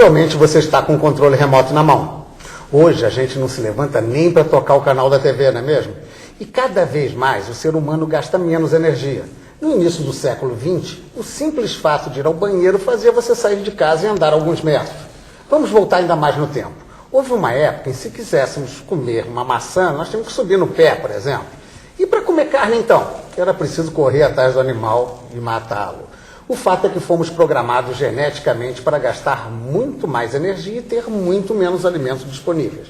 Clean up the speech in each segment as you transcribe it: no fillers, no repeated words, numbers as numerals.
Possivelmente você está com o controle remoto na mão. Hoje a gente não se levanta nem para tocar o canal da TV, não é mesmo? E cada vez mais o ser humano gasta menos energia. No início do século XX, o simples fato de ir ao banheiro fazia você sair de casa e andar alguns metros. Vamos voltar ainda mais no tempo. Houve uma época em que, se quiséssemos comer uma maçã, nós tínhamos que subir no pé, por exemplo. E para comer carne, então? Era preciso correr atrás do animal e matá-lo. O fato é que fomos programados geneticamente para gastar muito mais energia e ter muito menos alimentos disponíveis.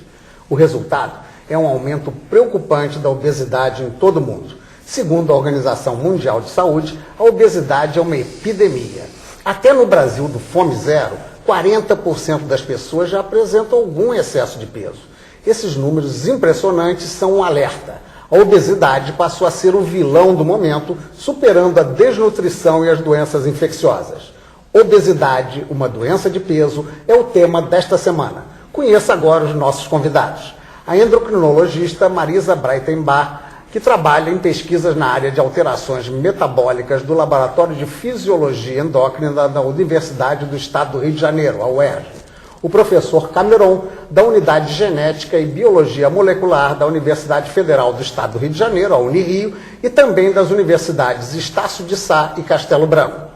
O resultado é um aumento preocupante da obesidade em todo o mundo. Segundo a Organização Mundial de Saúde, a obesidade é uma epidemia. Até no Brasil, do Fome Zero, 40% das pessoas já apresentam algum excesso de peso. Esses números impressionantes são um alerta. A obesidade passou a ser o vilão do momento, superando a desnutrição e as doenças infecciosas. Obesidade, uma doença de peso, é o tema desta semana. Conheça agora os nossos convidados. A endocrinologista Marisa Breitenbach, que trabalha em pesquisas na área de alterações metabólicas do Laboratório de Fisiologia Endócrina da Universidade do Estado do Rio de Janeiro, a UERJ. O professor Cameron, da Unidade de Genética e Biologia Molecular da Universidade Federal do Estado do Rio de Janeiro, a Unirio, e também das universidades Estácio de Sá e Castelo Branco.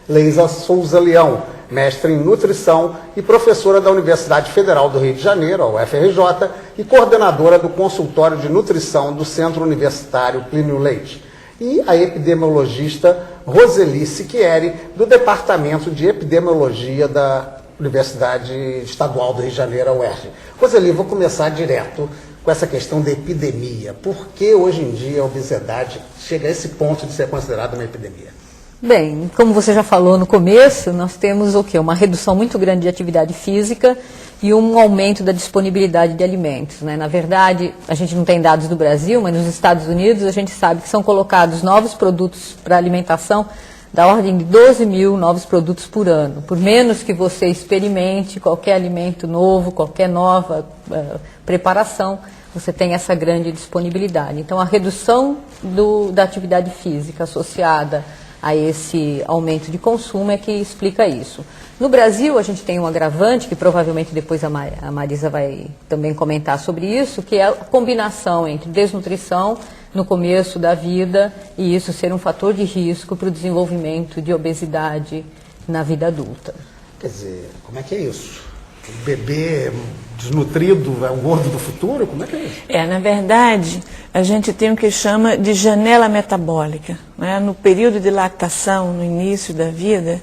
Leisa Souza Leão, mestre em nutrição e professora da Universidade Federal do Rio de Janeiro, a UFRJ, e coordenadora do consultório de nutrição do Centro Universitário Plínio Leite. E a epidemiologista Roseli Siquieri, do Departamento de Epidemiologia da Universidade Estadual do Rio de Janeiro, a UERJ. Roseli, vou começar direto com essa questão da epidemia. Por que hoje em dia a obesidade chega a esse ponto de ser considerada uma epidemia? Bem, como você já falou no começo, nós temos o quê? Uma redução muito grande de atividade física e um aumento da disponibilidade de alimentos, né? Na verdade, a gente não tem dados do Brasil, mas nos Estados Unidos a gente sabe que são colocados novos produtos para alimentação da ordem de 12 mil novos produtos por ano. Por menos que você experimente qualquer alimento novo, qualquer nova preparação, você tem essa grande disponibilidade. Então, a redução da atividade física associada a esse aumento de consumo é que explica isso. No Brasil, a gente tem um agravante, que provavelmente depois a Marisa vai também comentar sobre isso, que é a combinação entre desnutrição no começo da vida e isso ser um fator de risco para o desenvolvimento de obesidade na vida adulta. Quer dizer, como é que é isso? O bebê desnutrido é o gordo do futuro? Como é que é isso? Na verdade, a gente tem o que chama de janela metabólica, né? No período de lactação, no início da vida,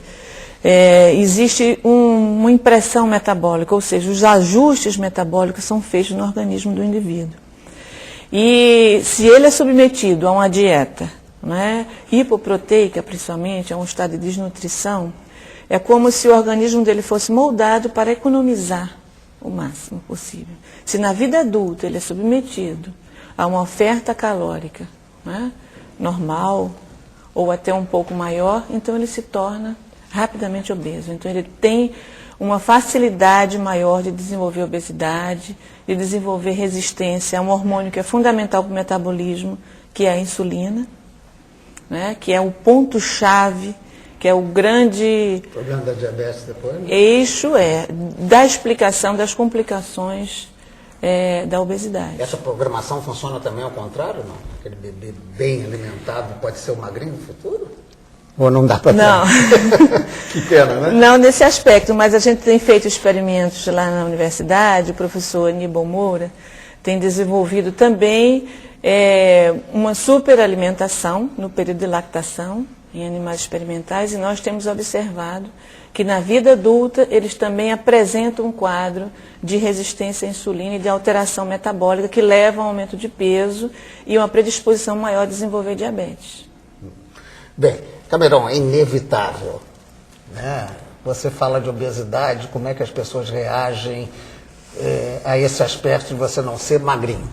existe uma impressão metabólica, ou seja, os ajustes metabólicos são feitos no organismo do indivíduo. E se ele é submetido a uma dieta, né, hipoproteica, principalmente, a um estado de desnutrição, é como se o organismo dele fosse moldado para economizar o máximo possível. Se na vida adulta ele é submetido a uma oferta calórica, né, normal ou até um pouco maior, então ele se torna rapidamente obeso. Então ele tem uma facilidade maior de desenvolver obesidade, de desenvolver resistência a um hormônio que é fundamental para o metabolismo, que é a insulina, né, que é o ponto-chave, que é o grande problema da diabetes depois, né? Eixo da explicação das complicações da obesidade. Essa programação funciona também ao contrário, não? Aquele bebê bem alimentado pode ser o magrinho no futuro? Ou não dá para ter? Não. Que pena, né? Não nesse aspecto, mas a gente tem feito experimentos lá na universidade, o professor Aníbal Moura tem desenvolvido também uma superalimentação no período de lactação em animais experimentais, e nós temos observado que na vida adulta eles também apresentam um quadro de resistência à insulina e de alteração metabólica que leva a um aumento de peso e uma predisposição maior a desenvolver diabetes. Bem, Cameron, é inevitável, né? Você fala de obesidade, como é que as pessoas reagem a esse aspecto de você não ser magrinho?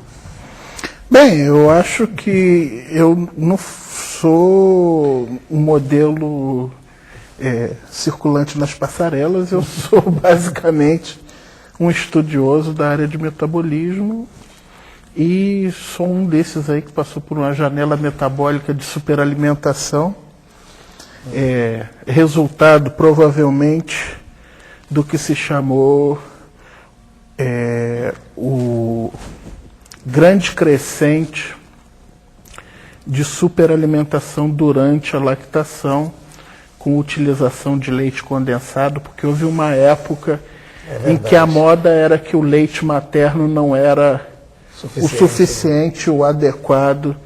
Bem, eu acho que eu não sou um modelo circulante nas passarelas, eu sou basicamente um estudioso da área de metabolismo e sou um desses aí que passou por uma janela metabólica de superalimentação, resultado provavelmente do que se chamou o grande crescente de superalimentação durante a lactação, com utilização de leite condensado, porque houve uma época em que a moda era que o leite materno não era o suficiente, o adequado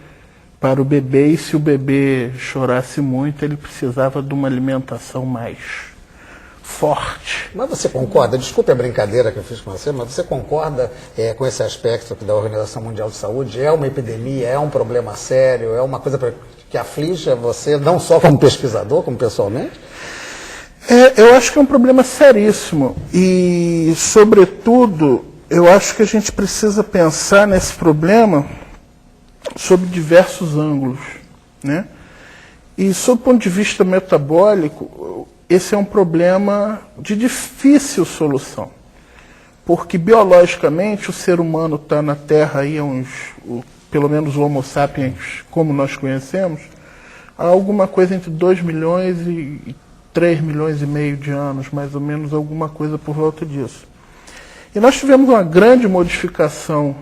para o bebê, e se o bebê chorasse muito, ele precisava de uma alimentação mais forte. Mas você concorda, desculpe a brincadeira que eu fiz com você, mas você concorda com esse aspecto da Organização Mundial de Saúde? É uma epidemia, é um problema sério, é uma coisa que aflige você, não só como pesquisador, como pessoalmente? Eu acho que é um problema seríssimo e, sobretudo, eu acho que a gente precisa pensar nesse problema sob diversos ângulos, né? E, sob o ponto de vista metabólico, esse é um problema de difícil solução, porque biologicamente o ser humano está na Terra aí pelo menos o Homo sapiens, como nós conhecemos, há alguma coisa entre 2 milhões e 3 milhões e meio de anos, mais ou menos, alguma coisa por volta disso. E nós tivemos uma grande modificação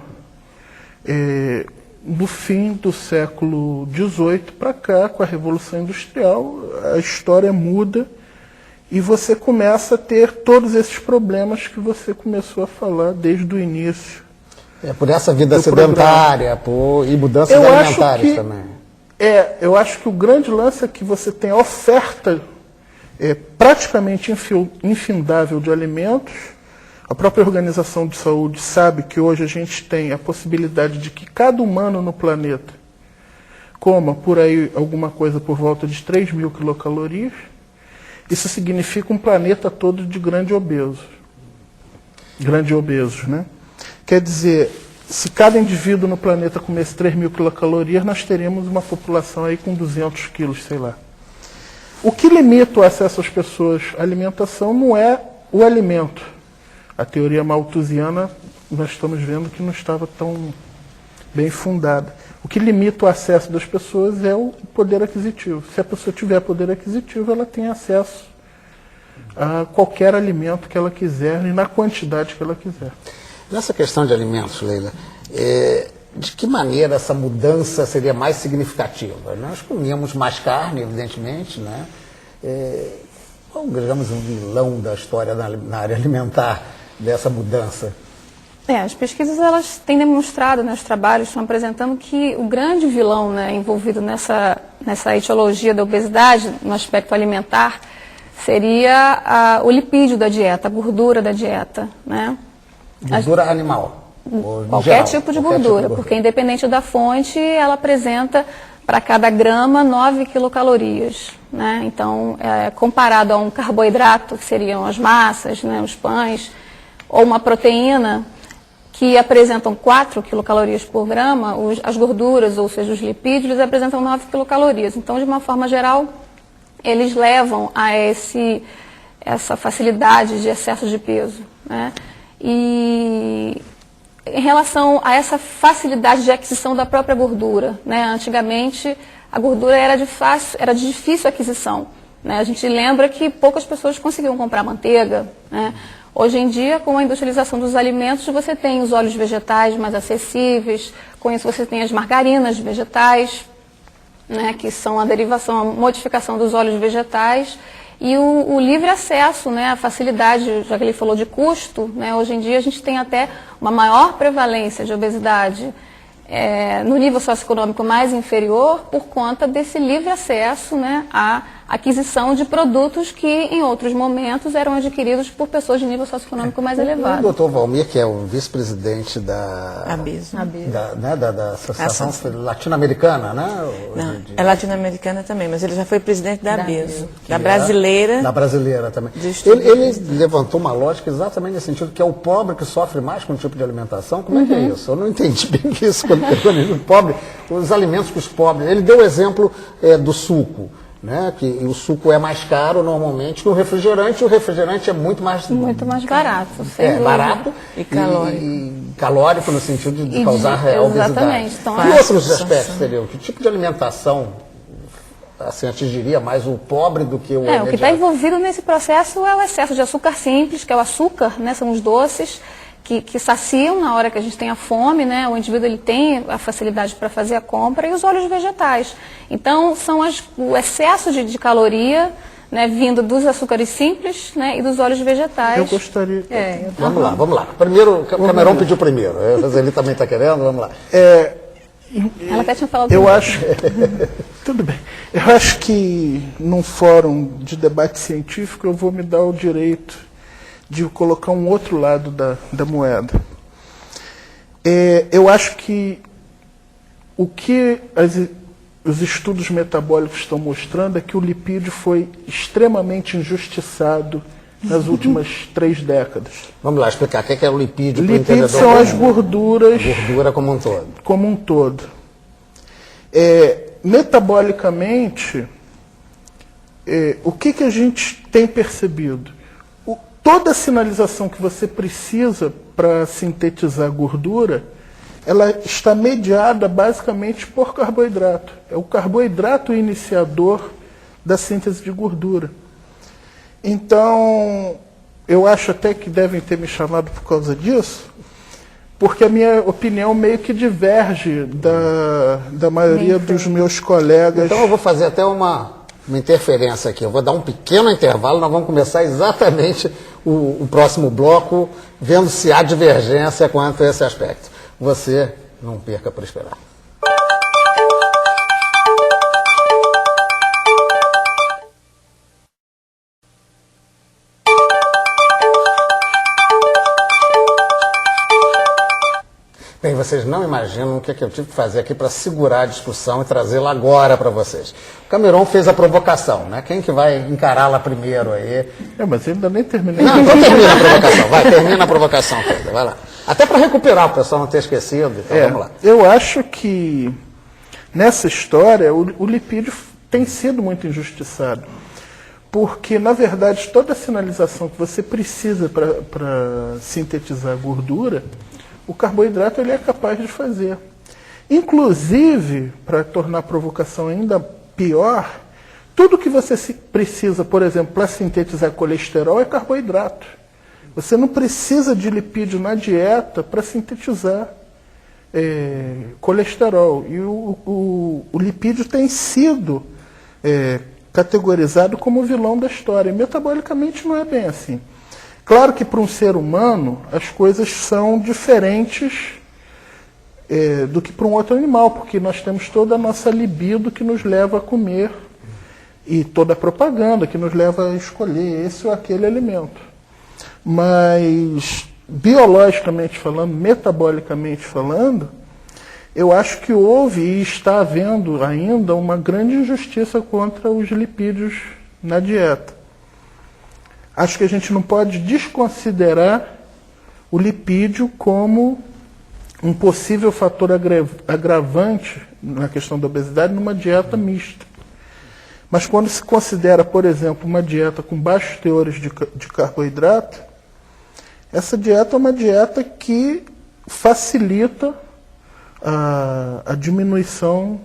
no fim do século XVIII para cá, com a Revolução Industrial, a história muda e você começa a ter todos esses problemas que você começou a falar desde o início. Por essa vida sedentária, e mudanças alimentares também. Eu acho que o grande lance é que você tem a oferta praticamente infindável de alimentos. A própria Organização de Saúde sabe que hoje a gente tem a possibilidade de que cada humano no planeta coma por aí alguma coisa por volta de 3.000 quilocalorias. Isso significa um planeta todo de grandes obesos, né? Quer dizer, se cada indivíduo no planeta comesse 3.000 quilocalorias, nós teríamos uma população aí com 200 quilos, sei lá. O que limita o acesso às pessoas à alimentação não é o alimento. A teoria malthusiana, nós estamos vendo que não estava tão bem fundada. O que limita o acesso das pessoas é o poder aquisitivo. Se a pessoa tiver poder aquisitivo, ela tem acesso a qualquer alimento que ela quiser e na quantidade que ela quiser. Nessa questão de alimentos, Leila, de que maneira essa mudança seria mais significativa? Nós comíamos mais carne, evidentemente, né? Qual, digamos, um vilão da história na área alimentar dessa mudança? As pesquisas elas têm demonstrado, né, os trabalhos estão apresentando que o grande vilão, né, envolvido nessa etiologia da obesidade, no aspecto alimentar, seria o lipídio da dieta, a gordura da dieta, né? Gordura animal? Qualquer tipo de gordura, porque independente da fonte, ela apresenta para cada grama 9 quilocalorias, né? Então, comparado a um carboidrato, que seriam as massas, né, os pães, ou uma proteína, que apresentam 4 quilocalorias por grama, as gorduras, ou seja, os lipídios, apresentam 9 quilocalorias. Então, de uma forma geral, eles levam a essa facilidade de excesso de peso, né? E em relação a essa facilidade de aquisição da própria gordura, né? Antigamente, a gordura era de difícil aquisição, né? A gente lembra que poucas pessoas conseguiam comprar manteiga, né? Hoje em dia, com a industrialização dos alimentos, você tem os óleos vegetais mais acessíveis, com isso você tem as margarinas vegetais, né, que são a derivação, a modificação dos óleos vegetais, e o livre acesso, né, a facilidade, já que ele falou de custo, né, hoje em dia a gente tem até uma maior prevalência de obesidade no nível socioeconômico mais inferior por conta desse livre acesso, né, à aquisição de produtos que em outros momentos eram adquiridos por pessoas de nível socioeconômico mais elevado. O doutor Valmir, que é o vice-presidente da Associação Latino-Americana, né? Não, é latino-americana também, mas ele já foi presidente da ABESO, da brasileira. Da brasileira também. Ele levantou uma lógica exatamente nesse sentido, que é o pobre que sofre mais com o tipo de alimentação. Como é que é isso? Eu não entendi bem isso quando ele diz pobre, os alimentos para os pobres. Ele deu o exemplo do suco, né? Que o suco é mais caro normalmente que o refrigerante é muito mais barato, sem dúvida. Barato e calórico. E calórico no sentido de causar obesidade. Exatamente. Então, e outros aspectos seriam? Que tipo de alimentação assim, atingiria mais o pobre do que o O que está imediato. envolvido nesse processo é o excesso de açúcar simples, que é o açúcar, né, são os doces que saciam na hora que a gente tem a fome, né, o indivíduo ele tem a facilidade para fazer a compra, e os óleos vegetais. Então, são o excesso de caloria, né, vindo dos açúcares simples, né, e dos óleos vegetais. Eu gostaria... Vamos lá. Primeiro, o Cameron pediu primeiro. Ele também está querendo, vamos lá. Ela até tinha falado Eu acho... Tudo bem. Eu acho que num fórum de debate científico eu vou me dar o direito de colocar um outro lado da moeda. Eu acho que o que os estudos metabólicos estão mostrando é que o lipídio foi extremamente injustiçado nas últimas 3 décadas. Vamos lá, explicar o que é o lipídio. Lipídios são as gorduras Gordura como um todo. como um todo. Metabolicamente, o que a gente tem percebido? Toda a sinalização que você precisa para sintetizar gordura, ela está mediada basicamente por carboidrato. É o carboidrato iniciador da síntese de gordura. Então, eu acho até que devem ter me chamado por causa disso, porque a minha opinião meio que diverge da maioria dos meus colegas. Então eu vou fazer até uma interferência aqui. Eu vou dar um pequeno intervalo, nós vamos começar exatamente o próximo bloco, vendo se há divergência quanto a esse aspecto. Você não perca por esperar. Bem, vocês não imaginam o que eu tive que fazer aqui para segurar a discussão e trazê-la agora para vocês. O Cameron fez a provocação, né? Quem que vai encará-la primeiro aí? Mas eu ainda nem terminei. Não, então termina a provocação, termina a provocação, Pedro, vai lá. Até para recuperar, o pessoal não ter esquecido, então vamos lá. Eu acho que nessa história o lipídio tem sido muito injustiçado. Porque, na verdade, toda a sinalização que você precisa para sintetizar gordura, o carboidrato ele é capaz de fazer. Inclusive, para tornar a provocação ainda pior, tudo que você precisa, por exemplo, para sintetizar colesterol é carboidrato. Você não precisa de lipídio na dieta para sintetizar colesterol. E o lipídio tem sido categorizado como o vilão da história. E metabolicamente não é bem assim. Claro que para um ser humano as coisas são diferentes do que para um outro animal, porque nós temos toda a nossa libido que nos leva a comer e toda a propaganda que nos leva a escolher esse ou aquele alimento. Mas, biologicamente falando, metabolicamente falando, eu acho que houve e está havendo ainda uma grande injustiça contra os lipídios na dieta. Acho que a gente não pode desconsiderar o lipídio como um possível fator agravante na questão da obesidade numa dieta mista. Mas quando se considera, por exemplo, uma dieta com baixos teores de carboidrato, essa dieta é uma dieta que facilita a diminuição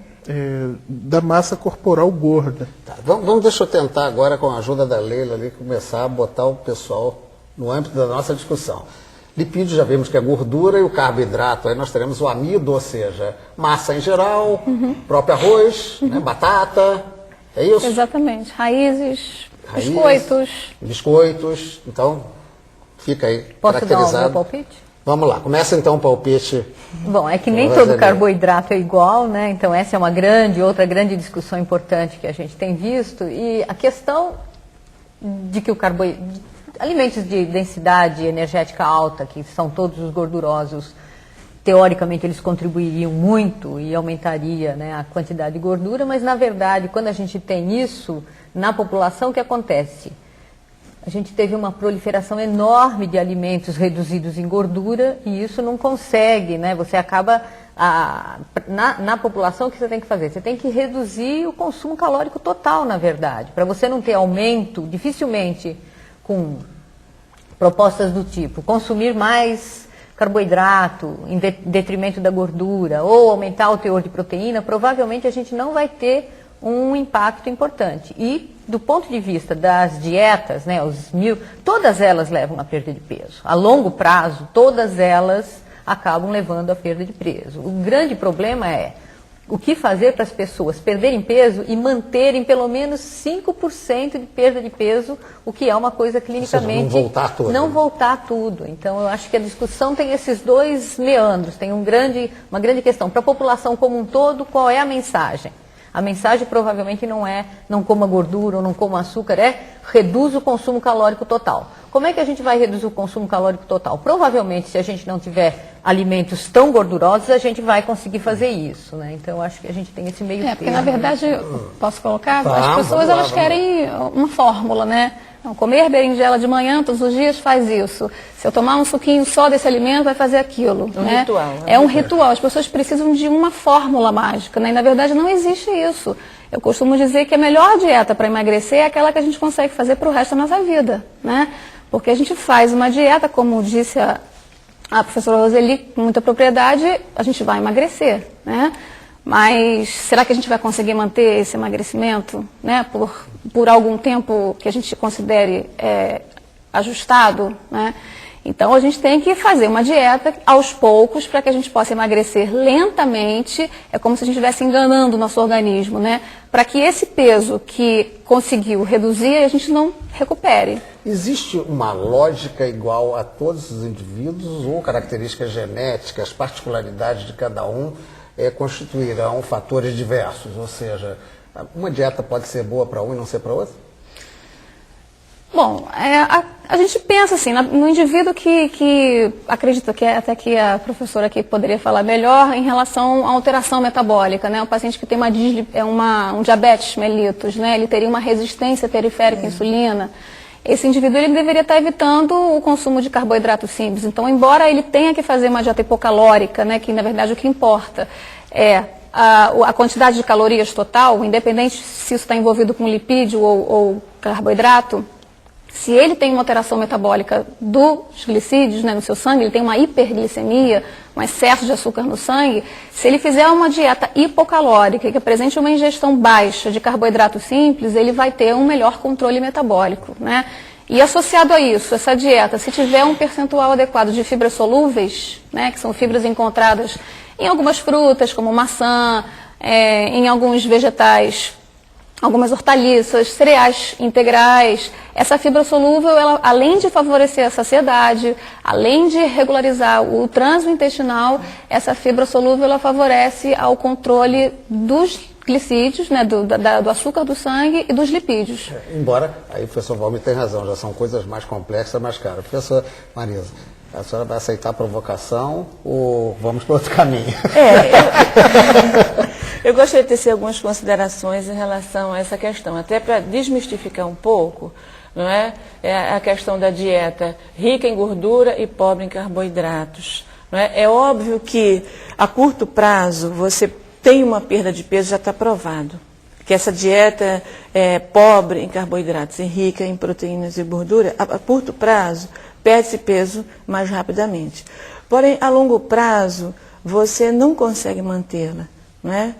da massa corporal gorda. Tá, deixa eu tentar agora, com a ajuda da Leila, ali, começar a botar o pessoal no âmbito da nossa discussão. Lipídio já vimos que é gordura, e o carboidrato, aí nós teremos o amido, ou seja, massa em geral, próprio arroz, né, batata, é isso? Exatamente. Raízes, Raiz, biscoitos. Então fica aí Posso dar o caracterizado. meu palpite? Vamos lá, começa então o palpite. Bom, é que nem todo carboidrato é igual, né? Então essa é outra grande discussão importante que a gente tem visto. E a questão de que alimentos de densidade energética alta, que são todos os gordurosos, teoricamente eles contribuiriam muito e aumentaria, né, a quantidade de gordura, mas na verdade, quando a gente tem isso na população, o que acontece? A gente teve uma proliferação enorme de alimentos reduzidos em gordura e isso não consegue, né? Você acaba, na população, o que você tem que fazer? Você tem que reduzir o consumo calórico total, na verdade. Para você não ter aumento, dificilmente, com propostas do tipo consumir mais carboidrato em detrimento da gordura ou aumentar o teor de proteína, provavelmente a gente não vai ter um impacto importante. E, do ponto de vista das dietas, né, todas elas levam à perda de peso. A longo prazo, todas elas acabam levando à perda de peso. O grande problema é o que fazer para as pessoas perderem peso e manterem pelo menos 5% de perda de peso, o que é uma coisa clinicamente... Ou seja, não voltar tudo. Não voltar tudo. Então, eu acho que a discussão tem esses dois meandros, tem uma grande questão. Para a população como um todo, qual é a mensagem? A mensagem provavelmente não é não coma gordura ou não coma açúcar, é reduz o consumo calórico total. Como é que a gente vai reduzir o consumo calórico total? Provavelmente, se a gente não tiver alimentos tão gordurosos, a gente vai conseguir fazer isso, né? Então, eu acho que a gente tem esse meio termo. Porque, na verdade, posso colocar? Tá, as pessoas, elas querem uma fórmula, né? Então, comer berinjela de manhã, todos os dias, faz isso. Se eu tomar um suquinho só desse alimento, vai fazer aquilo. Um ritual. É um ritual. As pessoas precisam de uma fórmula mágica, né? E, na verdade, não existe isso. Eu costumo dizer que a melhor dieta para emagrecer é aquela que a gente consegue fazer para o resto da nossa vida, né? Porque a gente faz uma dieta, como disse a professora Roseli, com muita propriedade, a gente vai emagrecer, né? Mas será que a gente vai conseguir manter esse emagrecimento, né, por algum tempo que a gente considere ajustado, né? Então, a gente tem que fazer uma dieta aos poucos para que a gente possa emagrecer lentamente. É como se a gente estivesse enganando o nosso organismo, né? Para que esse peso que conseguiu reduzir, a gente não recupere. Existe uma lógica igual a todos os indivíduos ou características genéticas, particularidades de cada um constituirão fatores diversos? Ou seja, uma dieta pode ser boa para um e não ser para outro? Bom, a gente pensa assim, no indivíduo que acredita que até que a professora aqui poderia falar melhor em relação à alteração metabólica, né? Um paciente que tem um diabetes mellitus, né? Ele teria uma resistência periférica à insulina. Esse indivíduo ele deveria estar evitando o consumo de carboidratos simples. Então, embora ele tenha que fazer uma dieta hipocalórica, né, que na verdade o que importa é a quantidade de calorias total, independente se isso está envolvido com lipídio ou carboidrato, se ele tem uma alteração metabólica dos glicídios, né, no seu sangue, ele tem uma hiperglicemia, um excesso de açúcar no sangue, se ele fizer uma dieta hipocalórica que apresente uma ingestão baixa de carboidratos simples, ele vai ter um melhor controle metabólico, né? E associado a isso, essa dieta, se tiver um percentual adequado de fibras solúveis, né, que são fibras encontradas em algumas frutas, como maçã, em alguns vegetais, algumas hortaliças, cereais integrais, essa fibra solúvel, ela, além de favorecer a saciedade, além de regularizar o trânsito intestinal, essa fibra solúvel ela favorece ao controle dos glicídios, né, do açúcar do sangue e dos lipídios. Embora, aí o professor Valmir tem razão, já são coisas mais complexas, mais caras. Professor Marisa, a senhora vai aceitar a provocação ou vamos para outro caminho? Eu gostaria de tecer algumas considerações em relação a essa questão, até para desmistificar um pouco, não é? A questão da dieta rica em gordura e pobre em carboidratos. Não é? É óbvio que a curto prazo você tem uma perda de peso, já está provado. Que essa dieta pobre em carboidratos e rica em proteínas e gordura, a curto prazo, perde-se peso mais rapidamente. Porém, a longo prazo, você não consegue mantê-la. Não é?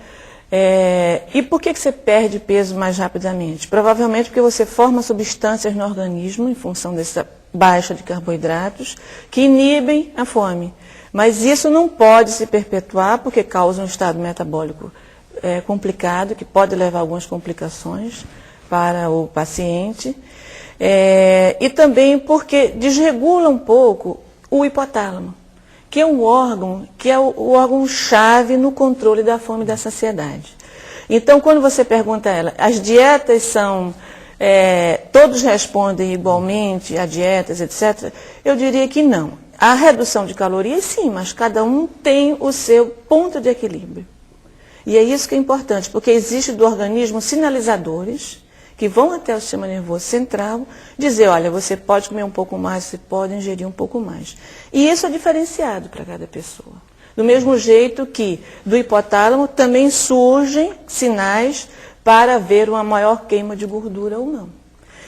E por que você perde peso mais rapidamente? Provavelmente porque você forma substâncias no organismo, em função dessa baixa de carboidratos, que inibem a fome. Mas isso não pode se perpetuar porque causa um estado metabólico complicado, que pode levar a algumas complicações para o paciente. E também porque desregula um pouco o hipotálamo, que é um órgão, que é o órgão-chave no controle da fome e da saciedade. Então, quando você pergunta a ela, as dietas são, todos respondem igualmente a dietas, etc., eu diria que não. A redução de calorias, sim, mas cada um tem o seu ponto de equilíbrio. E é isso que é importante, porque existe do organismo sinalizadores que vão até o sistema nervoso central, dizer, olha, você pode comer um pouco mais, você pode ingerir um pouco mais. E isso é diferenciado para cada pessoa. Do mesmo jeito que do hipotálamo também surgem sinais para haver uma maior queima de gordura ou não.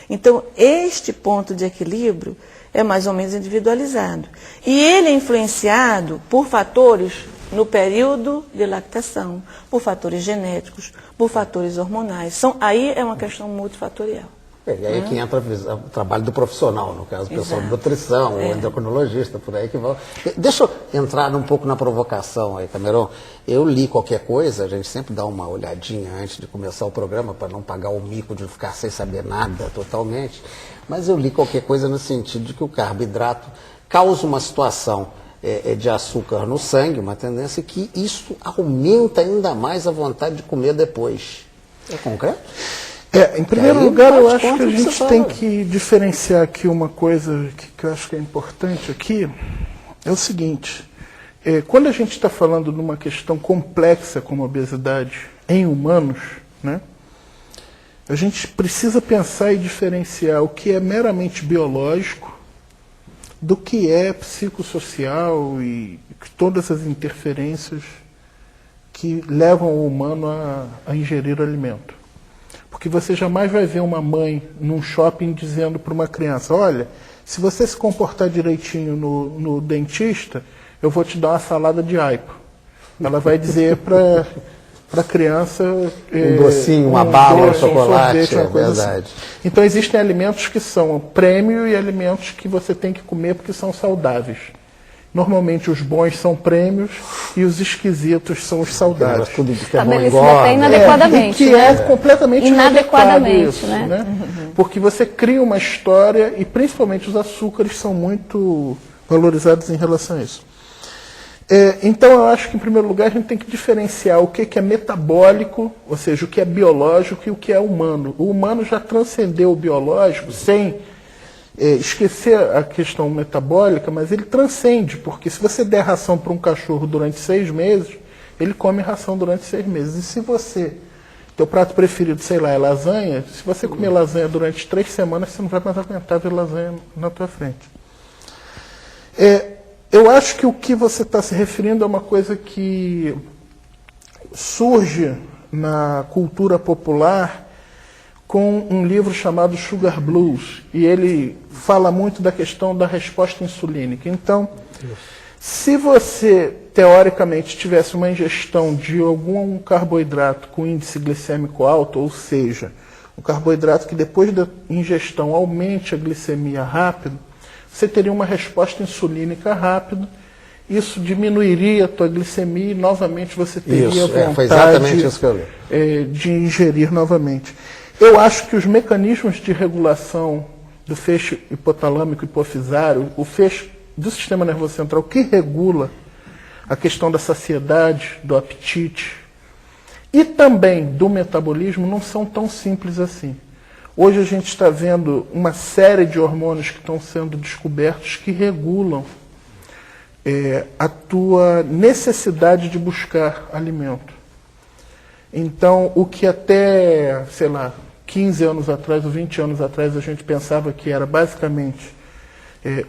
Então, este ponto de equilíbrio é mais ou menos individualizado. E ele é influenciado por fatores no período de lactação, por fatores genéticos, por fatores hormonais. Aí é uma questão multifatorial. E aí que entra o trabalho do profissional, no caso, o pessoal de nutrição, o endocrinologista, por aí que vai. Deixa eu entrar um pouco na provocação aí, Cameron. Eu li qualquer coisa, a gente sempre dá uma olhadinha antes de começar o programa, para não pagar o mico de ficar sem saber nada totalmente, mas eu li qualquer coisa no sentido de que o carboidrato causa uma situação de açúcar no sangue, uma tendência que isso aumenta ainda mais a vontade de comer depois. É concreto? Em primeiro lugar, eu acho que a gente tem que diferenciar aqui uma coisa que eu acho que é importante aqui, é o seguinte, quando a gente está falando de uma questão complexa como a obesidade em humanos, né, a gente precisa pensar e diferenciar o que é meramente biológico do que é psicossocial e todas as interferências que levam o humano a ingerir alimento. Porque você jamais vai ver uma mãe num shopping dizendo para uma criança, olha, se você se comportar direitinho no dentista, eu vou te dar uma salada de aipo. Ela vai dizer para a criança... um docinho, uma bala, um chocolate, sorvete, uma coisa verdade. Assim. Então existem alimentos que são prêmio e alimentos que você tem que comer porque são saudáveis. Normalmente os bons são prêmios e os esquisitos são os saudáveis. Tudo que é Estabelecida até inadequadamente. Que é completamente inadequadamente, isso, né? Porque você cria uma história e principalmente os açúcares são muito valorizados em relação a isso. Então eu acho que em primeiro lugar a gente tem que diferenciar o que é metabólico, ou seja, o que é biológico e o que é humano. O humano já transcendeu o biológico sem esquecer a questão metabólica, mas ele transcende, porque se você der ração para um cachorro durante 6 meses, ele come ração durante 6 meses. E se você, teu prato preferido, sei lá, é lasanha, se você comer lasanha durante 3 semanas, você não vai mais aguentar ver lasanha na tua frente. Eu acho que o que você está se referindo é uma coisa que surge na cultura popular com um livro chamado Sugar Blues, e ele fala muito da questão da resposta insulínica. Então, se você, teoricamente, tivesse uma ingestão de algum carboidrato com índice glicêmico alto, ou seja, um carboidrato que depois da ingestão aumente a glicemia rápido, você teria uma resposta insulínica rápida, isso diminuiria a tua glicemia e novamente você teria vontade foi exatamente isso que eu li. De ingerir novamente. Eu acho que os mecanismos de regulação do feixe hipotalâmico hipofisário, o feixe do sistema nervoso central que regula a questão da saciedade, do apetite e também do metabolismo não são tão simples assim. Hoje a gente está vendo uma série de hormônios que estão sendo descobertos que regulam a tua necessidade de buscar alimento. Então, o que até, sei lá, 15 anos atrás ou 20 anos atrás a gente pensava que era basicamente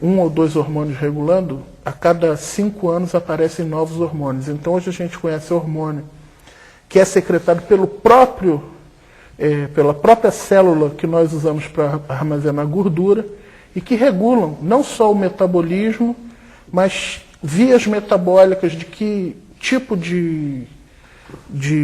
1 ou 2 hormônios regulando, a cada 5 anos aparecem novos hormônios. Então hoje a gente conhece hormônio que é secretado pela própria célula que nós usamos para armazenar gordura e que regulam não só o metabolismo, mas vias metabólicas de que tipo de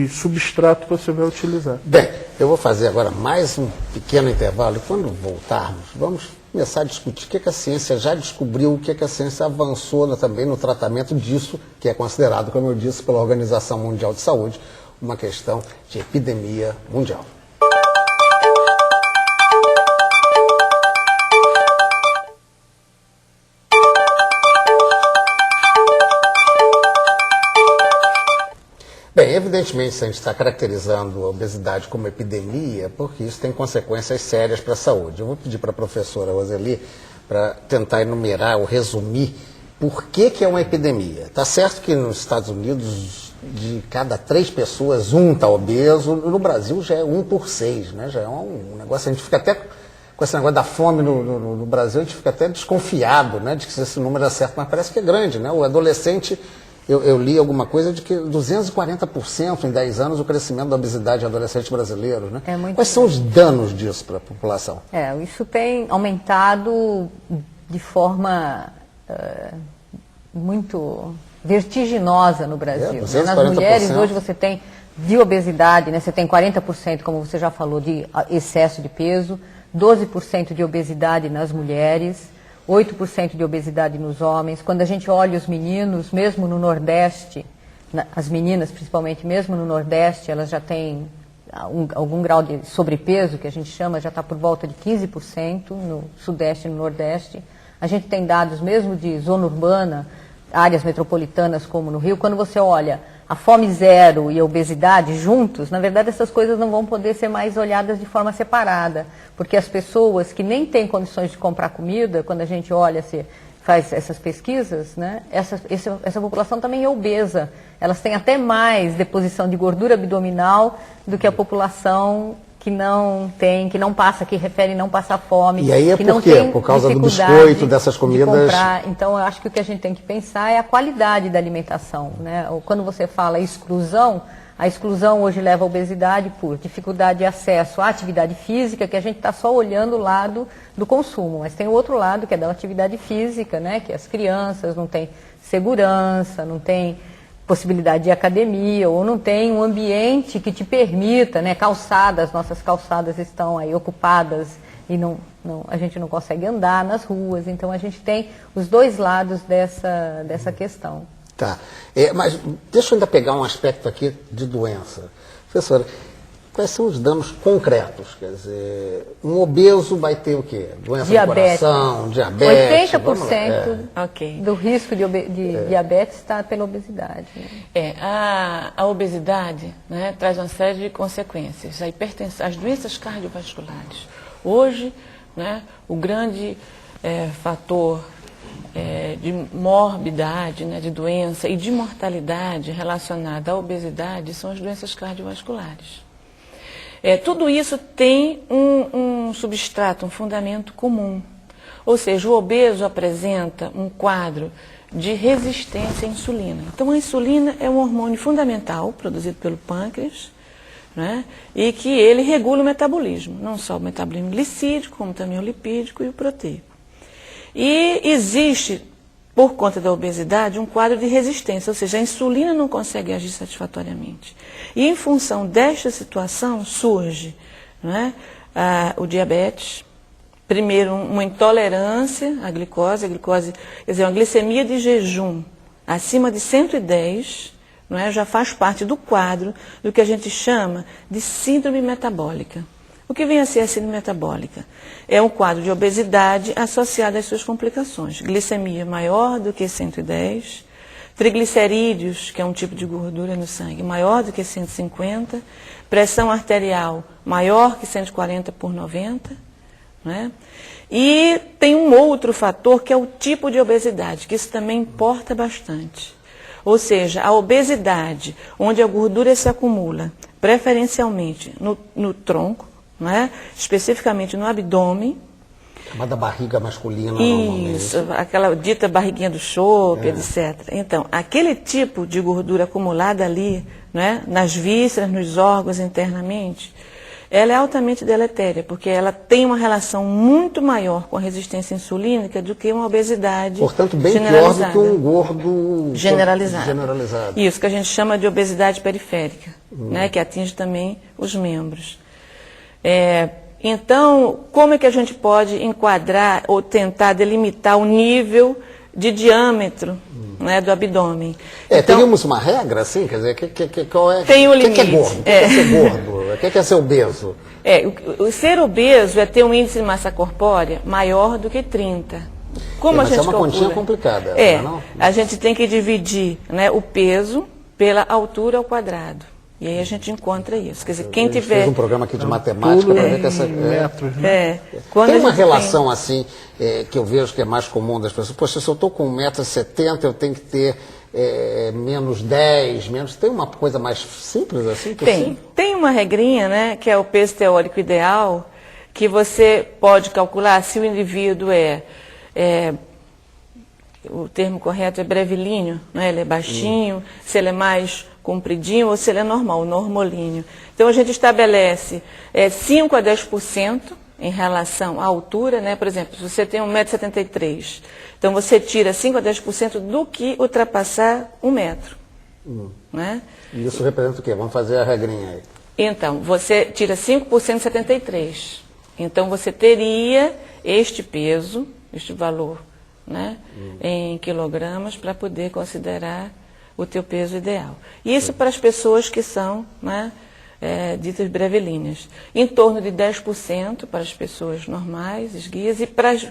substrato você vai utilizar. Bem, eu vou fazer agora mais um pequeno intervalo e quando voltarmos, vamos começar a discutir o que a ciência já descobriu, o que a ciência avançou também no tratamento disso, que é considerado, como eu disse, pela Organização Mundial de Saúde, uma questão de epidemia mundial. Bem, evidentemente, se a gente está caracterizando a obesidade como epidemia, porque isso tem consequências sérias para a saúde. Eu vou pedir para a professora Roseli para tentar enumerar ou resumir por que é uma epidemia. Está certo que nos Estados Unidos, de cada 3 pessoas, 1 está obeso. No Brasil já é 1 por 6, né? Já é um negócio, a gente fica até, com esse negócio da fome no Brasil, a gente fica até desconfiado, né, de que esse número é certo, mas parece que é grande, né? O adolescente... Eu li alguma coisa de que 240% em 10 anos o crescimento da obesidade em adolescentes brasileiros, né? Quais são os danos disso para a população? Isso tem aumentado de forma muito vertiginosa no Brasil. Né? 240%. Nas mulheres, hoje você tem de obesidade, né? Você tem 40%, como você já falou, de excesso de peso, 12% de obesidade nas mulheres, 8% de obesidade nos homens. Quando a gente olha os meninos, mesmo no Nordeste, as meninas principalmente, mesmo no Nordeste, elas já têm algum grau de sobrepeso, que a gente chama, já está por volta de 15% no Sudeste e no Nordeste. A gente tem dados mesmo de zona urbana, áreas metropolitanas como no Rio. Quando você olha a fome zero e a obesidade juntos, na verdade essas coisas não vão poder ser mais olhadas de forma separada, porque as pessoas que nem têm condições de comprar comida, quando a gente olha, faz essas pesquisas, né, essa população também é obesa. Elas têm até mais deposição de gordura abdominal do que a população que não tem, que não passa, que refere não passar fome. E aí é que por não quê? tem Por causa do dificuldade biscoito, dessas comidas? de comprar. Então, eu acho que o que a gente tem que pensar é a qualidade da alimentação. Né? Quando você fala exclusão, a exclusão hoje leva à obesidade por dificuldade de acesso à atividade física, que a gente está só olhando o lado do consumo. Mas tem o outro lado, que é da atividade física, né? Que as crianças não têm segurança, não têm possibilidade de academia, ou não tem um ambiente que te permita, né, calçadas, nossas calçadas estão aí ocupadas e a gente não consegue andar nas ruas, então a gente tem os dois lados dessa questão. Tá, mas deixa eu ainda pegar um aspecto aqui de doença. Professora, quais são os danos concretos? Quer dizer, um obeso vai ter o quê? Doença do coração, diabetes... 80% do risco de diabetes está pela obesidade. Né? A obesidade, né, traz uma série de consequências. A hipertensão, as doenças cardiovasculares. Hoje, né, o grande fator de morbidade, né, de doença e de mortalidade relacionada à obesidade são as doenças cardiovasculares. Tudo isso tem um substrato, um fundamento comum. Ou seja, o obeso apresenta um quadro de resistência à insulina. Então, a insulina é um hormônio fundamental produzido pelo pâncreas, né, e que ele regula o metabolismo, não só o metabolismo glicídico, como também o lipídico e o proteico. E existe, por conta da obesidade, um quadro de resistência, ou seja, a insulina não consegue agir satisfatoriamente. E em função desta situação surge, né, o diabetes, primeiro uma intolerância à glicose, quer dizer, uma glicemia de jejum acima de 110, não é, já faz parte do quadro do que a gente chama de síndrome metabólica. O que vem a ser a síndrome metabólica? É um quadro de obesidade associado às suas complicações. Glicemia maior do que 110, triglicerídeos, que é um tipo de gordura no sangue, maior do que 150, pressão arterial maior que 140/90, né? E tem um outro fator que é o tipo de obesidade, que isso também importa bastante. Ou seja, a obesidade, onde a gordura se acumula, preferencialmente no tronco, né? Especificamente no abdômen. Chamada barriga masculina, isso, normalmente. Aquela dita barriguinha do chope, etc. Então, aquele tipo de gordura acumulada ali, né, nas vísceras, nos órgãos internamente, ela é altamente deletéria, porque ela tem uma relação muito maior com a resistência insulínica do que uma obesidade portanto, bem pior do que um gordo generalizado. Isso, que a gente chama de obesidade periférica, né, que atinge também os membros. Então, como é que a gente pode enquadrar ou tentar delimitar o nível de diâmetro, né, do abdômen? Então, teríamos uma regra, assim, quer dizer, qual é? Tem um limite. O que é gordo? O que é ser gordo? O que é ser obeso? O ser obeso é ter um índice de massa corpórea maior do que 30. Como a gente é uma calcula? continha complicada. Não? A gente tem que dividir, né, o peso pela altura ao quadrado. E aí a gente encontra isso. Quer dizer, quem tiver... fez um programa aqui de matemática para ver que essa... metros, né? Tem uma relação assim, que eu vejo que é mais comum das pessoas. Poxa, se eu estou com 1,70 m, eu tenho que ter menos 10, menos... Tem uma coisa mais simples assim? Tem uma regrinha, né, que é o peso teórico ideal, que você pode calcular se o indivíduo o termo correto é brevilíneo, né? Ele é baixinho, se ele é mais compridinho ou se ele é normal, normolíneo. Então a gente estabelece 5 a 10% em relação à altura, né? Por exemplo, se você tem 1,73 m, então você tira 5 a 10% do que ultrapassar 1 metro. Né? E isso representa o quê? Vamos fazer a regrinha aí. Então, você tira 5% de 73. Então, você teria este peso, este valor, né? Em quilogramas, para poder considerar o teu peso ideal. Isso para as pessoas que são, né, ditas brevilíneas. Em torno de 10% para as pessoas normais, esguias, e para as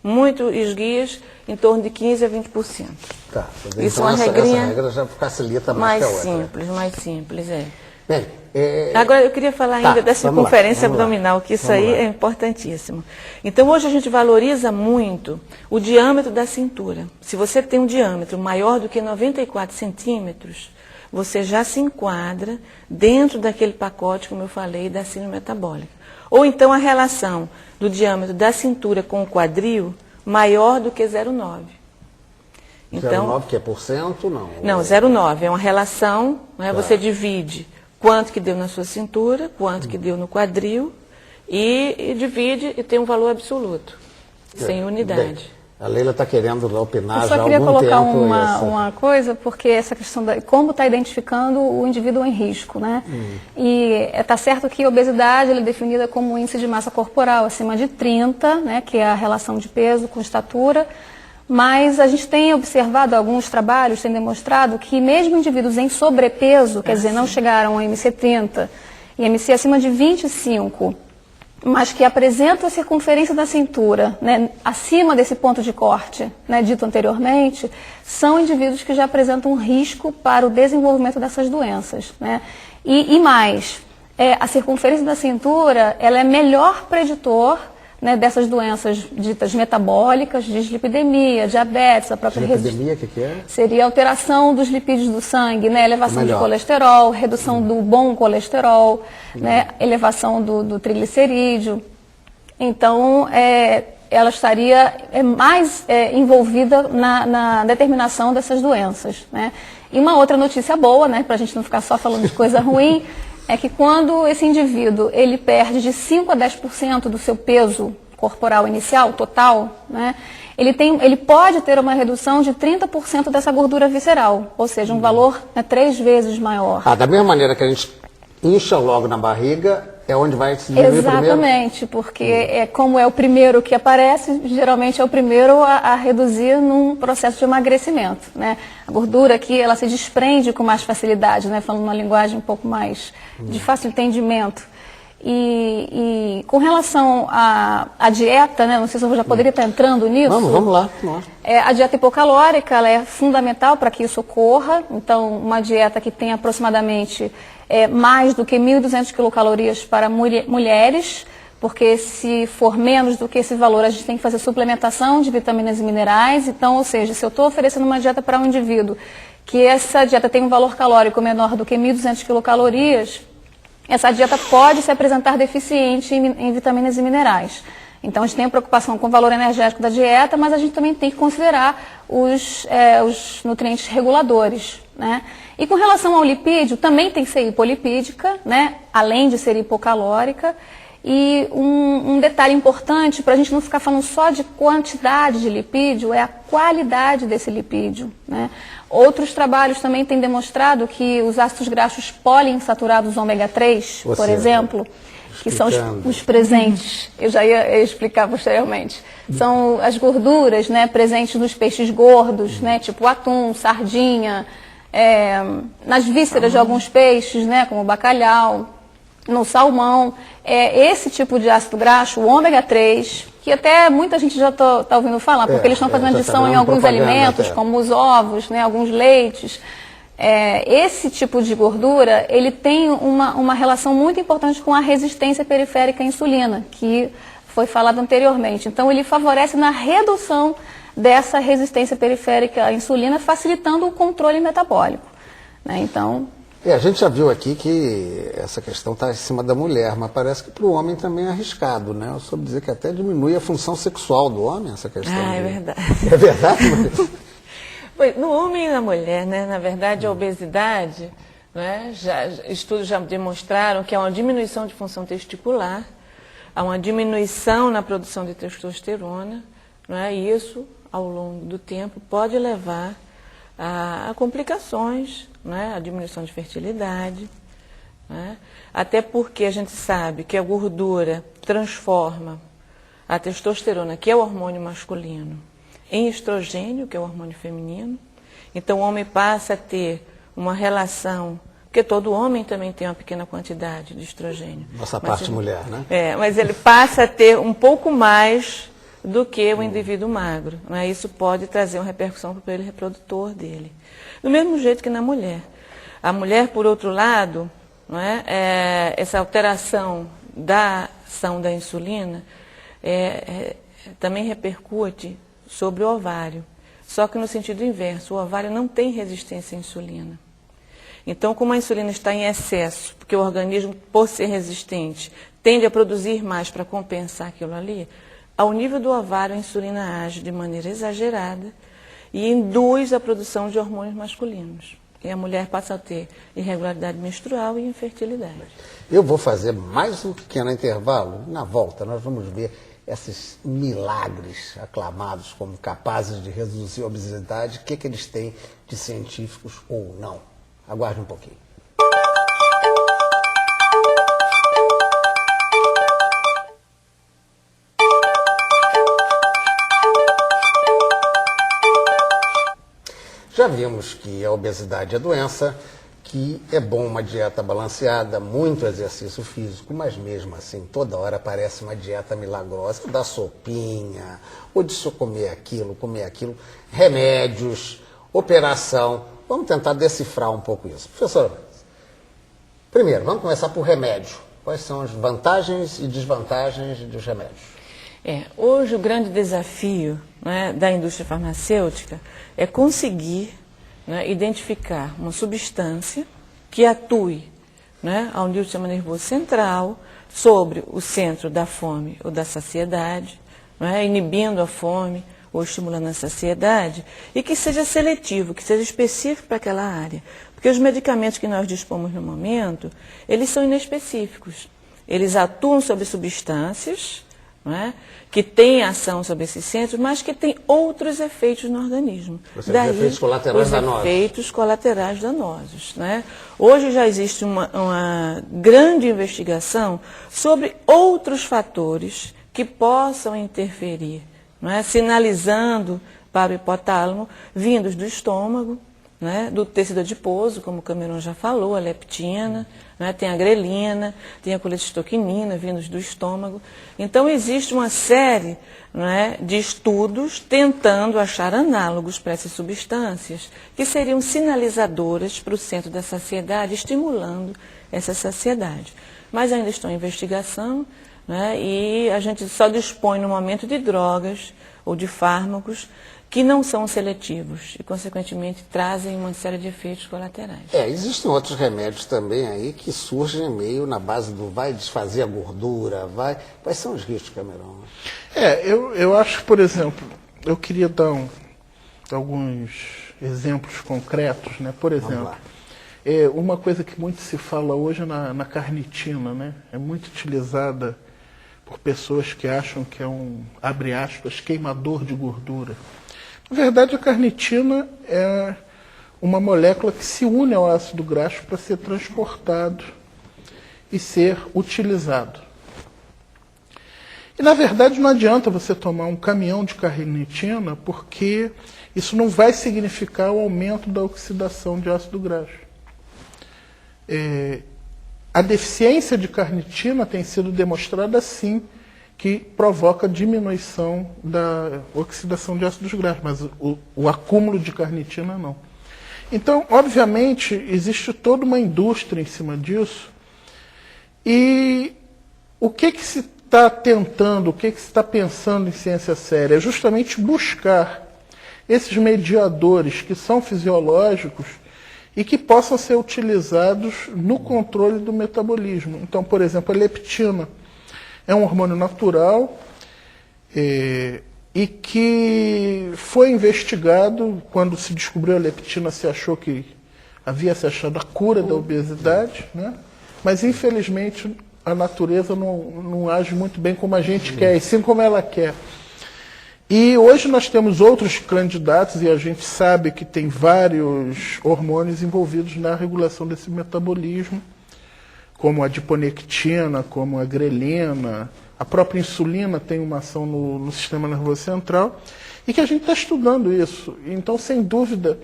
muito esguias, em torno de 15% a 20%. Tá. Isso Então é uma regrinha essa regra já facilita mais que a outra. mais simples, é. Bem, Agora, eu queria falar ainda da circunferência abdominal, que isso aí é importantíssimo. Então, hoje a gente valoriza muito o diâmetro da cintura. Se você tem um diâmetro maior do que 94 centímetros, você já se enquadra dentro daquele pacote, como eu falei, da síndrome metabólica. Ou então a relação do diâmetro da cintura com o quadril maior do que 0,9. Então, 0,9 que é por cento, não? Não, 0,9 é uma relação, né? Tá. Você divide quanto que deu na sua cintura, quanto que deu no quadril, e divide e tem um valor absoluto, sem unidade. Bem, a Leila está querendo opinar já há algum tempo. Eu só queria colocar uma coisa, porque essa questão de como está identificando o indivíduo em risco, né? E está certo que a obesidade ela é definida como um índice de massa corporal acima de 30, né, que é a relação de peso com estatura, mas a gente tem observado, alguns trabalhos têm demonstrado que mesmo indivíduos em sobrepeso, quer dizer, não chegaram a MC30 e MC acima de 25, mas que apresentam a circunferência da cintura, né, acima desse ponto de corte, né, dito anteriormente, são indivíduos que já apresentam um risco para o desenvolvimento dessas doenças, né? E mais, a circunferência da cintura ela é melhor preditor, né, dessas doenças ditas metabólicas, dislipidemia, diabetes, a própria dislipidemia, o que é? Seria alteração dos lipídios do sangue, né, elevação de colesterol, redução do bom colesterol, né, elevação do triglicerídeo. Então, ela estaria mais envolvida na determinação dessas doenças, né. E uma outra notícia boa, né, para a gente não ficar só falando de coisa ruim, é que quando esse indivíduo ele perde de 5 a 10% do seu peso corporal inicial, total, né, ele pode ter uma redução de 30% dessa gordura visceral, ou seja, um valor 3 vezes maior. Da mesma maneira que a gente incha logo na barriga, é onde vai se diminuir primeiro? Exatamente, porque como é o primeiro que aparece, geralmente é o primeiro a reduzir num processo de emagrecimento, né? A gordura aqui, ela se desprende com mais facilidade, né? Falando uma linguagem um pouco mais de fácil entendimento. E com relação à dieta, né? Não sei se eu já poderia estar entrando nisso. Vamos lá. A dieta hipocalórica, ela é fundamental para que isso ocorra. Então, uma dieta que tem aproximadamente mais do que 1.200 quilocalorias para mulheres, porque se for menos do que esse valor, a gente tem que fazer suplementação de vitaminas e minerais. Então, ou seja, se eu estou oferecendo uma dieta para um indivíduo que essa dieta tem um valor calórico menor do que 1.200 quilocalorias, essa dieta pode se apresentar deficiente em vitaminas e minerais. Então, a gente tem a preocupação com o valor energético da dieta, mas a gente também tem que considerar os nutrientes reguladores, né? E com relação ao lipídio, também tem que ser hipolipídica, né? Além de ser hipocalórica. E um detalhe importante, para a gente não ficar falando só de quantidade de lipídio, é a qualidade desse lipídio, né? Outros trabalhos também têm demonstrado que os ácidos graxos poliinsaturados ômega 3, por exemplo, que são os presentes, eu já ia explicar posteriormente, são as gorduras, né, presentes nos peixes gordos, né, tipo atum, sardinha, nas vísceras de alguns peixes, né, como o bacalhau, no salmão, esse tipo de ácido graxo, o ômega 3, que até muita gente já está ouvindo falar, porque eles estão fazendo adição em alguns alimentos, como os ovos, né, alguns leites. Esse tipo de gordura, ele tem uma relação muito importante com a resistência periférica à insulina, que foi falado anteriormente. Então, ele favorece na redução dessa resistência periférica à insulina, facilitando o controle metabólico, né? Então... a gente já viu aqui que essa questão está em cima da mulher, mas parece que para o homem também é arriscado, né? Eu soube dizer que até diminui a função sexual do homem, essa questão. É verdade. É verdade? No homem e na mulher, né? Na verdade, a obesidade, né? Estudos já demonstraram que é uma diminuição de função testicular, há uma diminuição na produção de testosterona, não é? E isso, ao longo do tempo, pode levar a complicações, não é? A diminuição de fertilidade, não é? Até porque a gente sabe que a gordura transforma a testosterona, que é o hormônio masculino, em estrogênio, que é o hormônio feminino. Então o homem passa a ter uma relação, porque todo homem também tem uma pequena quantidade de estrogênio. Nossa parte mulher, né? Mas ele passa a ter um pouco mais do que o indivíduo magro, né? Isso pode trazer uma repercussão para o aparelho reprodutor dele. Do mesmo jeito que na mulher. A mulher, por outro lado, não é? Essa alteração da ação da insulina também repercute sobre o ovário. Só que no sentido inverso, o ovário não tem resistência à insulina. Então, como a insulina está em excesso, porque o organismo, por ser resistente, tende a produzir mais para compensar aquilo ali, ao nível do ovário a insulina age de maneira exagerada e induz a produção de hormônios masculinos. E a mulher passa a ter irregularidade menstrual e infertilidade. Eu vou fazer mais um pequeno intervalo. Na volta, nós vamos ver esses milagres aclamados como capazes de reduzir a obesidade, o que eles têm de científicos ou não. Aguarde um pouquinho. Já vimos que a obesidade é doença, que é bom uma dieta balanceada, muito exercício físico, mas mesmo assim, toda hora parece uma dieta milagrosa, da sopinha, ou de só comer aquilo, remédios, operação. Vamos tentar decifrar um pouco isso. Professor, primeiro, vamos começar por remédio. Quais são as vantagens e desvantagens dos remédios? Hoje o grande desafio, né, da indústria farmacêutica é conseguir, né, identificar uma substância que atue, né, ao nível do sistema nervoso central, sobre o centro da fome ou da saciedade, né, inibindo a fome ou estimulando a saciedade, e que seja seletivo, que seja específico para aquela área. Porque os medicamentos que nós dispomos no momento, eles são inespecíficos. Eles atuam sobre substâncias, não é? Que têm ação sobre esses centros, mas que têm outros efeitos no organismo. Daí, efeitos colaterais danosos. Efeitos colaterais danosos, né? Hoje já existe uma grande investigação sobre outros fatores que possam interferir, não é? Sinalizando para o hipotálamo, vindos do estômago, né, do tecido adiposo, como o Cameron já falou, a leptina, né, tem a grelina, tem a colecistoquinina, vindos do estômago. Então, existe uma série, né, de estudos tentando achar análogos para essas substâncias que seriam sinalizadoras para o centro da saciedade, estimulando essa saciedade. Mas ainda estão em investigação, né, e a gente só dispõe no momento de drogas ou de fármacos que não são seletivos e, consequentemente, trazem uma série de efeitos colaterais. Existem outros remédios também aí que surgem meio na base do vai desfazer a gordura, vai... Quais são os riscos, Cameron? Eu acho que, por exemplo, eu queria dar alguns exemplos concretos, né? Por exemplo, uma coisa que muito se fala hoje é na carnitina, né? É muito utilizada por pessoas que acham que é abre aspas, queimador de gordura. Na verdade, a carnitina é uma molécula que se une ao ácido graxo para ser transportado e ser utilizado. E, na verdade, não adianta você tomar um caminhão de carnitina, porque isso não vai significar o aumento da oxidação de ácido graxo. A deficiência de carnitina tem sido demonstrada, sim, que provoca diminuição da oxidação de ácidos graxos, mas o acúmulo de carnitina não. Então, obviamente, existe toda uma indústria em cima disso, e o que se está tentando, o que se está pensando em ciência séria é justamente buscar esses mediadores que são fisiológicos e que possam ser utilizados no controle do metabolismo. Então, por exemplo, a leptina é um hormônio natural e que foi investigado. Quando se descobriu a leptina, se achou que havia se achado a cura da obesidade, né? Mas, infelizmente, a natureza não age muito bem como a gente quer, e sim como ela quer. E hoje nós temos outros candidatos, e a gente sabe que tem vários hormônios envolvidos na regulação desse metabolismo, como a adiponectina, como a grelina, a própria insulina tem uma ação no sistema nervoso central, e que a gente está estudando isso. Então, sem dúvida,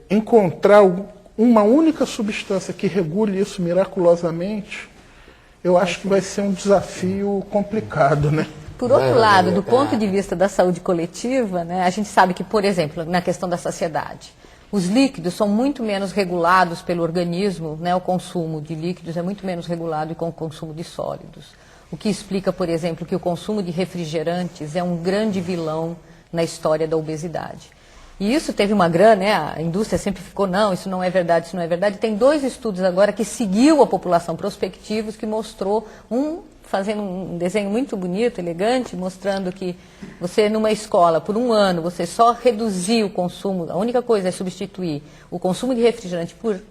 encontrar uma única substância que regule isso miraculosamente, eu acho que vai ser um desafio complicado, né? Por outro lado, do ponto de vista da saúde coletiva, né, a gente sabe que, por exemplo, na questão da saciedade, os líquidos são muito menos regulados pelo organismo, né, o consumo de líquidos é muito menos regulado que o consumo de sólidos. O que explica, por exemplo, que o consumo de refrigerantes é um grande vilão na história da obesidade. E isso teve uma grana, né, a indústria sempre ficou, não, isso não é verdade, isso não é verdade. Tem 2 estudos agora que seguiu a população prospectivos, que mostrou, fazendo um desenho muito bonito, elegante, mostrando que você numa escola, por 1 ano, você só reduzir o consumo, a única coisa é substituir o consumo de refrigerante por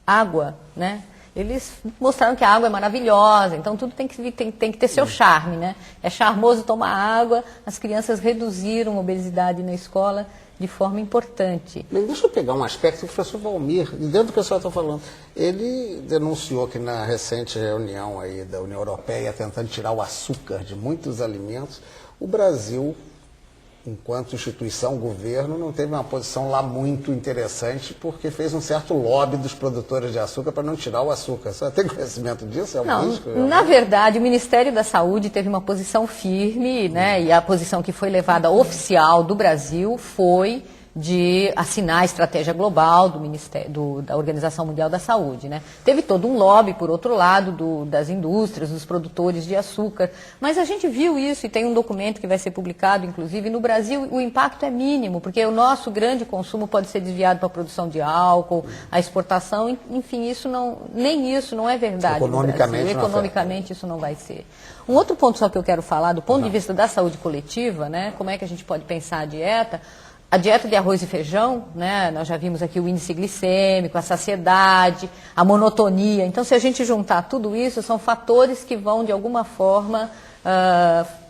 água, né? Eles mostraram que a água é maravilhosa, então tudo tem que ter seu charme, né? É charmoso tomar água, as crianças reduziram a obesidade na escola de forma importante. Bem, deixa eu pegar um aspecto do professor Valmir, dentro do que a senhora está falando. Ele denunciou que na recente reunião aí da União Europeia, tentando tirar o açúcar de muitos alimentos, o Brasil, enquanto instituição, governo, não teve uma posição lá muito interessante, porque fez um certo lobby dos produtores de açúcar para não tirar o açúcar. Você tem conhecimento disso? Na verdade, o Ministério da Saúde teve uma posição firme, né, e a posição que foi levada oficial do Brasil foi de assinar a estratégia global da Organização Mundial da Saúde, né? Teve todo um lobby, por outro lado, das indústrias, dos produtores de açúcar, mas a gente viu isso e tem um documento que vai ser publicado, inclusive, no Brasil o impacto é mínimo, porque o nosso grande consumo pode ser desviado para a produção de álcool, a exportação, enfim, nem isso não é verdade no Brasil. Economicamente isso não vai ser. Um outro ponto só que eu quero falar, do ponto de vista da saúde coletiva, né? Como é que a gente pode pensar a dieta? A dieta de arroz e feijão, né, nós já vimos aqui o índice glicêmico, a saciedade, a monotonia. Então, se a gente juntar tudo isso, são fatores que vão, de alguma forma,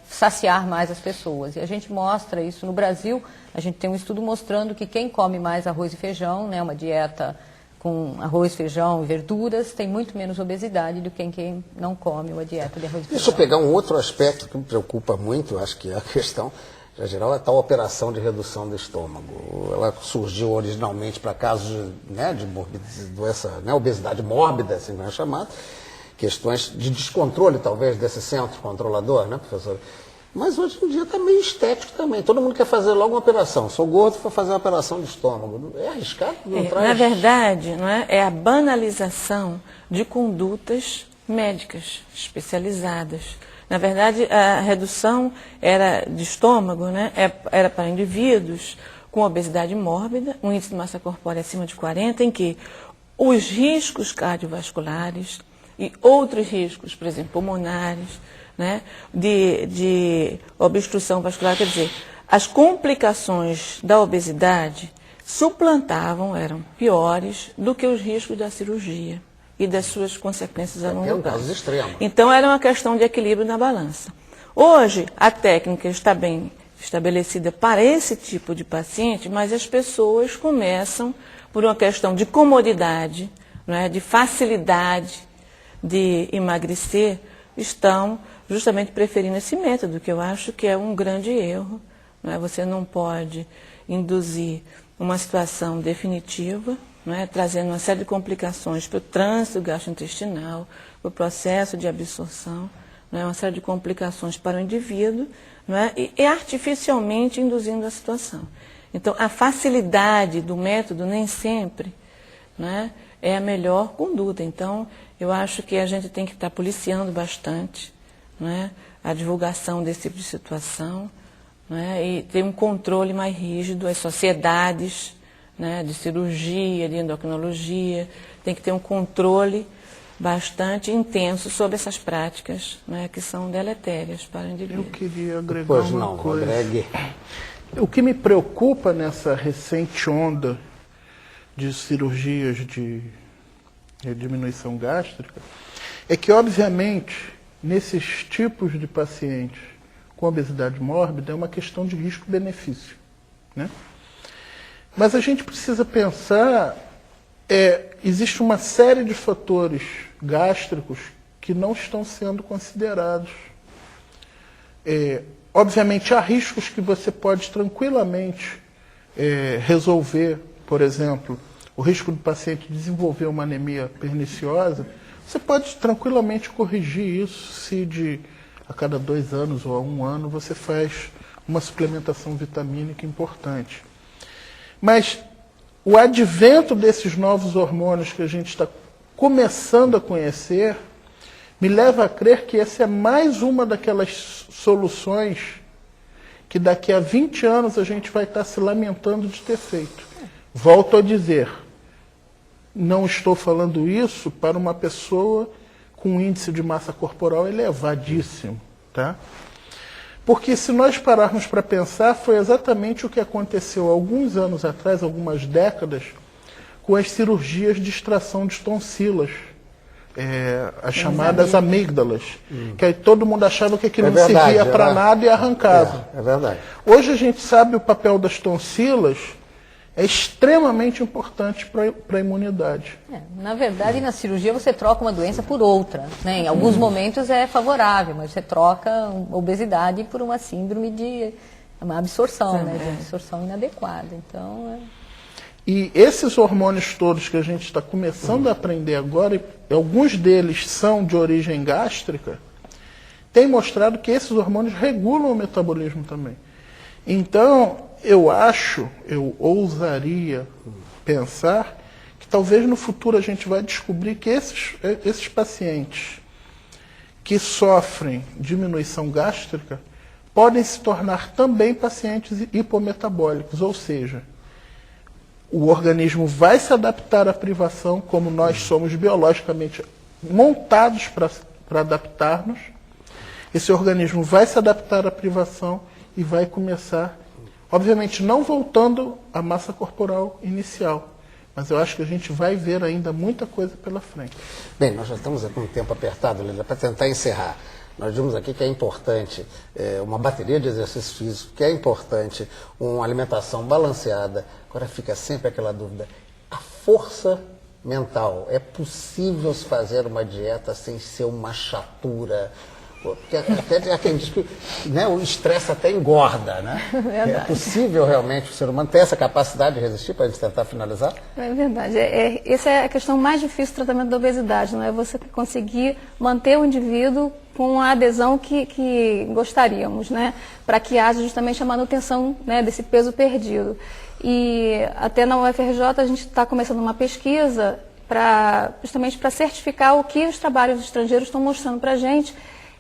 saciar mais as pessoas. E a gente mostra isso no Brasil. A gente tem um estudo mostrando que quem come mais arroz e feijão, né, uma dieta com arroz, feijão e verduras, tem muito menos obesidade do que quem não come uma dieta de arroz e feijão. Deixa eu pegar um outro aspecto que me preocupa muito, acho que é a questão... Na geral, é a tal operação de redução do estômago. Ela surgiu originalmente para casos de doença, né, obesidade mórbida, assim como é chamado, questões de descontrole, talvez, desse centro controlador, né, professor? Mas hoje em dia está meio estético também. Todo mundo quer fazer logo uma operação. Sou gordo, vou fazer uma operação de estômago. É arriscado? Na verdade, não é a banalização de condutas médicas especializadas. Na verdade, a redução de estômago, né, era para indivíduos com obesidade mórbida, um índice de massa corpórea acima de 40, em que os riscos cardiovasculares e outros riscos, por exemplo, pulmonares, né, de obstrução vascular, quer dizer, as complicações da obesidade eram piores do que os riscos da cirurgia e das suas consequências a longo prazo. Então, era uma questão de equilíbrio na balança. Hoje, a técnica está bem estabelecida para esse tipo de paciente, mas as pessoas começam, por uma questão de comodidade, né, de facilidade de emagrecer, estão justamente preferindo esse método, que eu acho que é um grande erro. Né? Você não pode induzir uma situação definitiva, né, trazendo uma série de complicações para o trânsito gastrointestinal, para o processo de absorção, né, uma série de complicações para o indivíduo, né, e artificialmente induzindo a situação. Então, a facilidade do método nem sempre, né, é a melhor conduta. Então, eu acho que a gente tem que estar policiando bastante, né, a divulgação desse tipo de situação, né, e ter um controle mais rígido. As sociedades, né, de cirurgia, de endocrinologia, tem que ter um controle bastante intenso sobre essas práticas, né, que são deletérias para o indivíduo. Eu queria agregar uma coisa. O que me preocupa nessa recente onda de cirurgias de diminuição gástrica é que, obviamente, nesses tipos de pacientes com obesidade mórbida, é uma questão de risco-benefício, né? Mas a gente precisa pensar, existe uma série de fatores gástricos que não estão sendo considerados. Obviamente, há riscos que você pode tranquilamente resolver, por exemplo, o risco do paciente desenvolver uma anemia perniciosa, você pode tranquilamente corrigir isso se a cada 2 anos ou a 1 ano você faz uma suplementação vitamínica importante. Mas o advento desses novos hormônios que a gente está começando a conhecer me leva a crer que essa é mais uma daquelas soluções que daqui a 20 anos a gente vai estar se lamentando de ter feito. Volto a dizer, não estou falando isso para uma pessoa com um índice de massa corporal elevadíssimo, tá? Porque se nós pararmos para pensar, foi exatamente o que aconteceu há alguns anos atrás, algumas décadas, com as cirurgias de extração de tonsilas, as chamadas amígdalas, que aí todo mundo achava que aquilo não servia para nada e arrancava. É verdade. Hoje a gente sabe o papel das tonsilas é extremamente importante para a imunidade. Na verdade, na cirurgia você troca uma doença por outra, né? Em alguns momentos é favorável, mas você troca a obesidade por uma síndrome de uma absorção, né? De absorção inadequada. Então, E esses hormônios todos que a gente está começando a aprender agora, e alguns deles são de origem gástrica, tem mostrado que esses hormônios regulam o metabolismo também. Então, eu ousaria pensar que talvez no futuro a gente vai descobrir que esses pacientes que sofrem diminuição gástrica podem se tornar também pacientes hipometabólicos, ou seja, o organismo vai se adaptar à privação, como nós somos biologicamente montados para adaptar-nos. Esse organismo vai se adaptar à privação e vai começar, obviamente não voltando à massa corporal inicial, mas eu acho que a gente vai ver ainda muita coisa pela frente. Bem, nós já estamos com um tempo apertado, Lília, para tentar encerrar. Nós vimos aqui que é importante uma bateria de exercício físico, que é importante uma alimentação balanceada. Agora fica sempre aquela dúvida, a força mental, é possível se fazer uma dieta sem ser uma chatura? Porque até há quem diz que, né, o estresse até engorda, né? É possível realmente o ser humano ter essa capacidade de resistir, para a gente tentar finalizar? É verdade. Essa é a questão mais difícil do tratamento da obesidade, não é? Você conseguir manter o indivíduo com a adesão que gostaríamos, né? Para que haja justamente a manutenção, né, desse peso perdido. E até na UFRJ a gente está começando uma pesquisa justamente para certificar o que os trabalhos estrangeiros estão mostrando para a gente,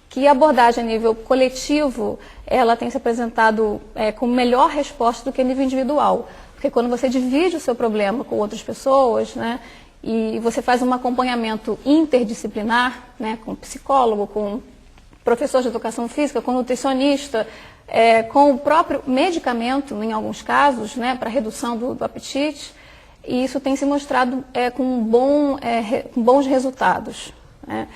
que a abordagem a nível coletivo, ela tem se apresentado com melhor resposta do que a nível individual. Porque quando você divide o seu problema com outras pessoas, né, e você faz um acompanhamento interdisciplinar, né, com psicólogo, com professor de educação física, com nutricionista, com o próprio medicamento, em alguns casos, né, para redução do apetite, e isso tem se mostrado com bons resultados, né?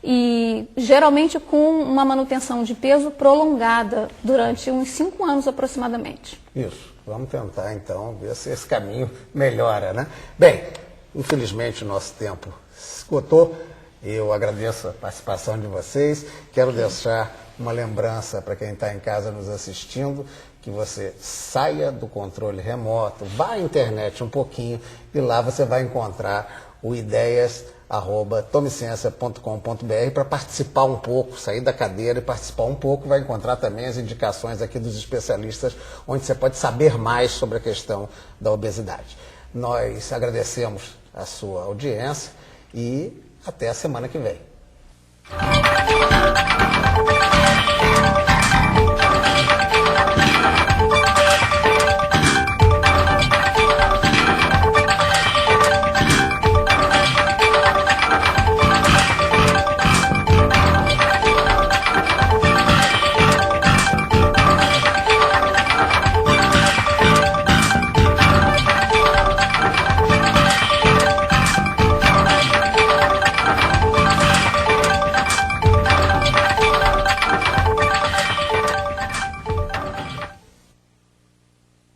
E geralmente com uma manutenção de peso prolongada durante uns 5 anos aproximadamente. Isso. Vamos tentar então ver se esse caminho melhora, né? Bem, infelizmente o nosso tempo se esgotou. Eu agradeço a participação de vocês. Quero deixar uma lembrança para quem está em casa nos assistindo, que você saia do controle remoto, vá à internet um pouquinho e lá você vai encontrar o ideias@tomeciencia.com.br para participar um pouco, sair da cadeira e participar um pouco. Vai encontrar também as indicações aqui dos especialistas, onde você pode saber mais sobre a questão da obesidade. Nós agradecemos a sua audiência e até a semana que vem.